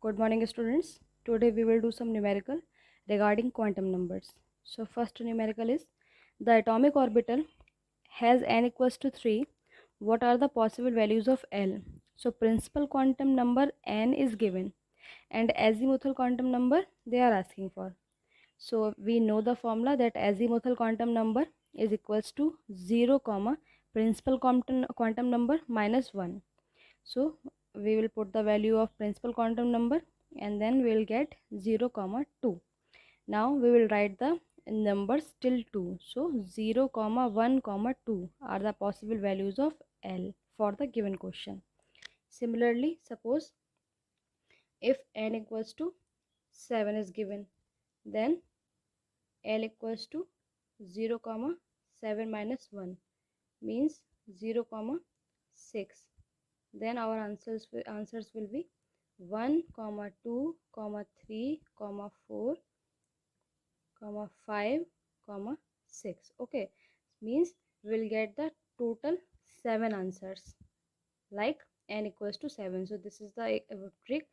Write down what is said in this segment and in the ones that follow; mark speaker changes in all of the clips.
Speaker 1: Good morning, students. Today we will do some numerical regarding quantum numbers. So first numerical is the atomic orbital has n equals to 3. What are the possible values of L? So principal quantum number n is given and azimuthal quantum number they are asking for. So we know the formula that azimuthal quantum number is equals to 0 comma principal quantum number minus 1. So we will put the value of principal quantum number and then we will get 0 comma 2. Now we will write the numbers till 2. So 0 comma 1 comma 2 are the possible values of L for the given question. Similarly, suppose if n equals to 7 is given, then L equals to 0 comma 7 minus 1 means 0 comma 6. Then our answers will be 1 comma 2 comma 3 comma 4 comma 5 comma 6. Okay, means we will get the total 7 answers like n equals to 7. So this is the trick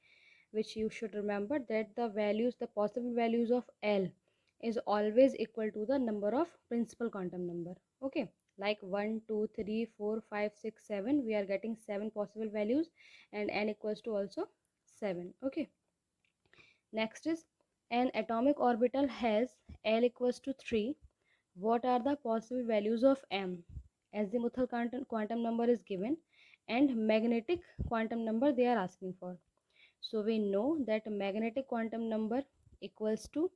Speaker 1: which you should remember, that the possible values of L is always equal to the number of principal quantum number. Okay, like 1 2 3 4 5 6 7, we are getting 7 possible values and n equals to also 7. Okay, next is an atomic orbital has L equals to 3. What are the possible values of M? Azimuthal quantum number is given and magnetic quantum number they are asking for. So we know that magnetic quantum number equals to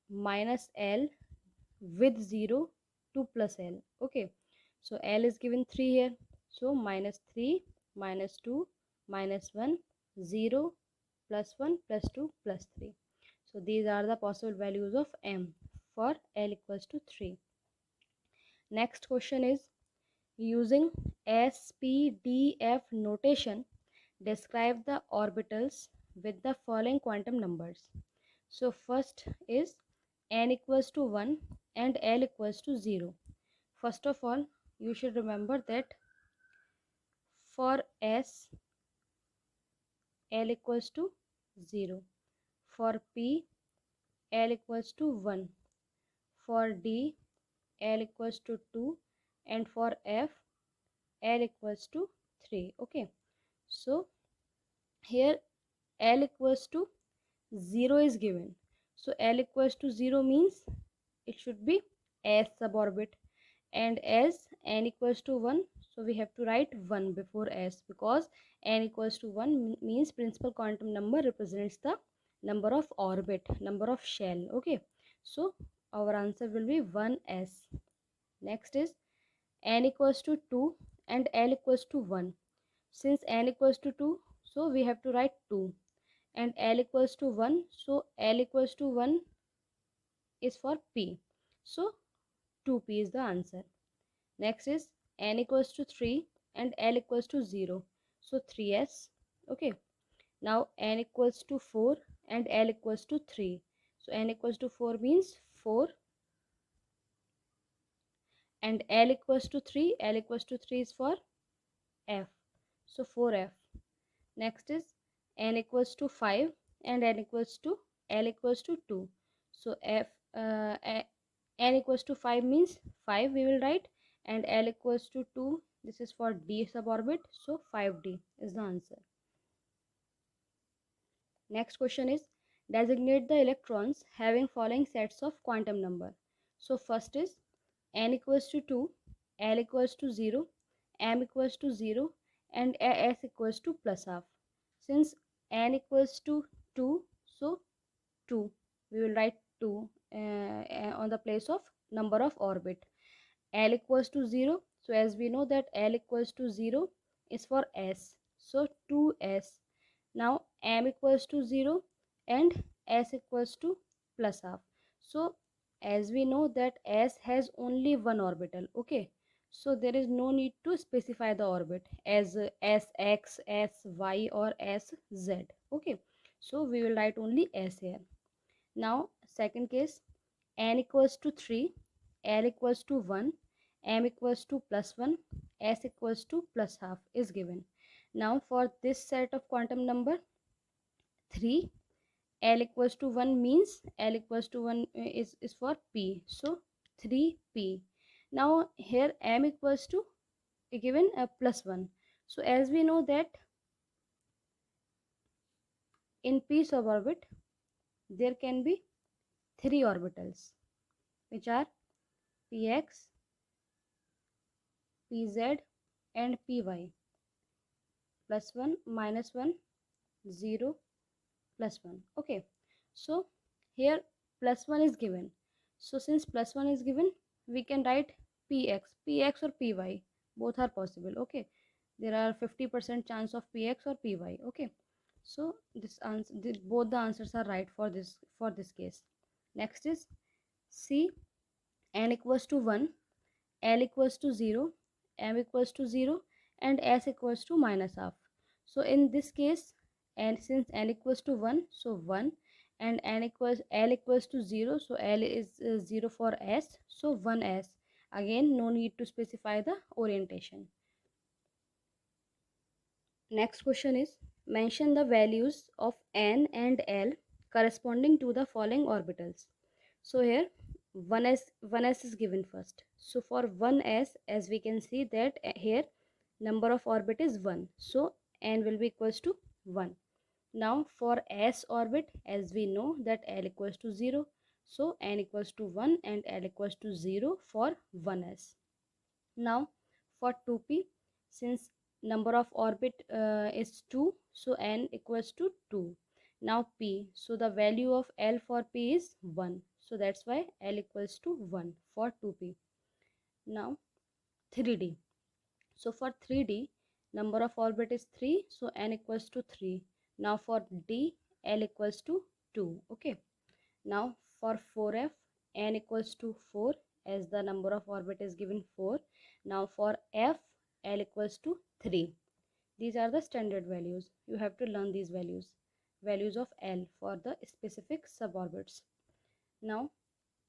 Speaker 1: minus L with 0 to plus L. Okay, so L is given 3 here. So minus 3 minus 2 minus 1 0 plus 1 plus 2 plus 3. So these are the possible values of M for L equals to 3. Next question is, using SPDF notation, describe the orbitals with the following quantum numbers. So first is n equals to 1 and L equals to 0. First of all, you should remember that for S, L equals to 0. For P, L equals to 1. For D, L equals to 2. And for F, L equals to 3. Okay, so here L equals to 0 is given. So L equals to 0 means it should be S suborbit, and as n equals to 1, so we have to write 1 before S, because n equals to 1 means principal quantum number represents the number of orbit, number of shell. Okay, so our answer will be 1s. Next is n equals to 2 and L equals to 1. Since n equals to 2, so we have to write 2, and L equals to 1, so L equals to 1 is for P, so 2P is the answer. Next is n equals to 3 and L equals to 0, so 3s. Okay, now n equals to 4 and L equals to 3, so n equals to 4 means 4, and L equals to 3, L equals to 3 is for F, so 4f. Next is n equals to 5 and n equals to L equals to 2, so n equals to 5 means 5 we will write, and L equals to 2, this is for D suborbit, so 5D is the answer. Next question is, designate the electrons having following sets of quantum number. So first is n equals to 2, L equals to 0, M equals to 0, and S equals to plus half. Since n equals to 2, so 2, we will write 2 on the place of number of orbit. L equals to 0, so as we know that L equals to 0 is for S, so 2s. Now M equals to 0 and S equals to plus half. So as we know that S has only one orbital. Okay, so there is no need to specify the orbit as Sx, Sy or Sz. Okay, so we will write only S here. Now second case, n equals to 3, L equals to 1, M equals to plus 1, S equals to plus half is given. Now for this set of quantum number, 3. L equals to 1 means L equals to 1 is for P. So 3P. Now here M equals to given plus 1. So as we know that in P suborbit there can be 3 orbitals, which are Px, Pz and Py. Plus 1, minus 1, 0, plus 1. Okay, so here plus 1 is given. So since plus 1 is given, we can write px or py, both are possible. Okay, there are 50% chance of px or py. Okay, so this answer, both the answers are right for this case. Next is C. N equals to 1, L equals to 0, M equals to 0 and S equals to minus half. So in this case, and since N equals to 1, so 1, and L equals to 0, so L is 0 for S, so 1S. Again, no need to specify the orientation. Next question is, mention the values of N and L corresponding to the following orbitals. So here 1s is given first. So for 1s, as we can see that here number of orbit is 1, so N will be equals to 1. Now for s orbit, as we know that L equals to 0, so N equals to 1 and L equals to 0 for 1s. Now for 2p, since number of orbit is 2, so N equals to 2. Now p, so the value of L for p is 1, so that's why L equals to 1 for 2p. Now 3d, so for 3d number of orbit is 3, so N equals to 3. Now for d, L equals to 2. Okay, now for 4f, N equals to 4, as the number of orbit is given 4. Now for f, L equals to 3. These are the standard values. You have to learn these values of L for the specific suborbits. Now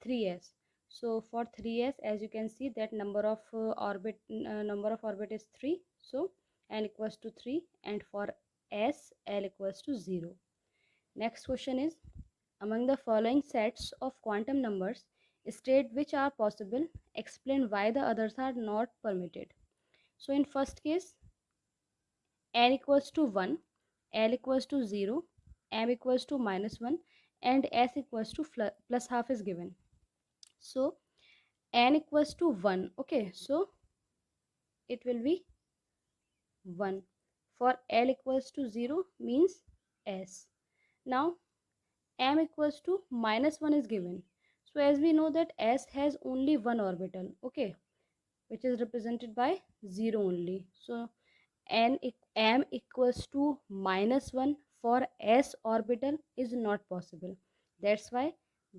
Speaker 1: 3s. So for 3s, as you can see that number of orbit is 3, so N equals to 3, and for s, L equals to 0. Next question is, among the following sets of quantum numbers, state which are possible, explain why the others are not permitted. So in first case, N equals to 1, L equals to 0, M equals to minus 1 and S equals to plus half is given. So N equals to 1. Okay, so it will be 1. For L equals to 0 means S. Now M equals to minus 1 is given. So as we know that S has only one orbital, okay, which is represented by 0 only. So M equals to minus 1 for S orbital is not possible. That's why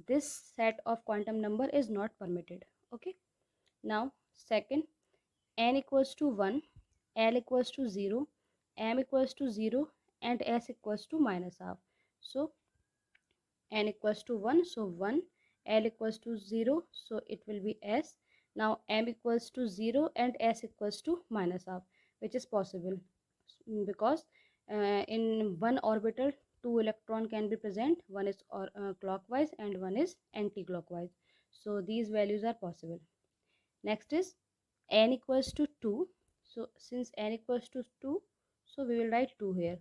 Speaker 1: this set of quantum number is not permitted. Okay. Now second, N equals to 1, L equals to 0, M equals to 0 and S equals to minus half. So N equals to 1, so 1, L equals to 0, so it will be S. Now M equals to 0 and S equals to minus half, which is possible because in one orbital 2 electron can be present, one is clockwise and one is anti-clockwise, so these values are possible. Next is N equals to 2, so since N equals to 2, so we will write 2 here.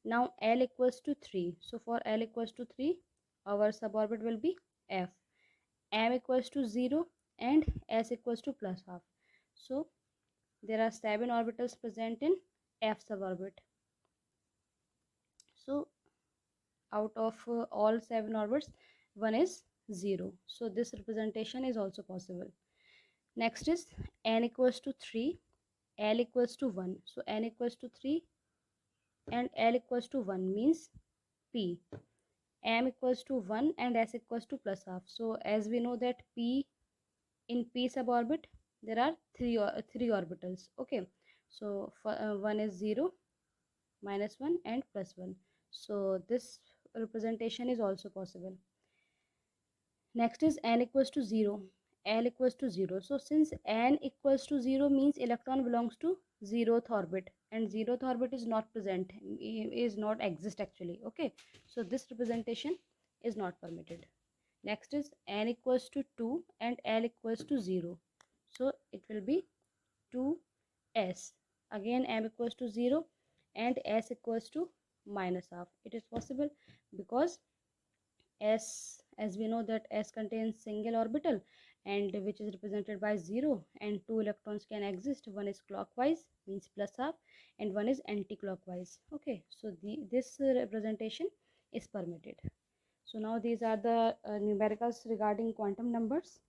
Speaker 1: Now L equals to 3, so for L equals to 3, our suborbit will be F. M equals to 0 and S equals to plus half, so there are 7 orbitals present in F suborbit. So out of all 7 orbits, one is 0, so this representation is also possible. Next is N equals to 3, L equals to 1, so N equals to 3 and L equals to 1 means P. M equals to 1 and S equals to plus half. So as we know that P, in P suborbit there are three orbitals. Okay, so for, one is 0, minus 1 and plus 1. So this representation is also possible. Next is N equals to 0, L equals to 0. So since N equals to 0 means electron belongs to zeroth orbit, and zeroth orbit is not present, is not exist actually. Okay, so this representation is not permitted. Next is n equals to 2 and l equals to 0, so it will be 2s. Again m equals to 0 and s equals to minus half. It is possible because s, as we know that s contains single orbital and which is represented by 0, and two electrons can exist. One is clockwise, means plus half, and one is anti-clockwise. Okay, so this representation is permitted. So now these are the numericals regarding quantum numbers.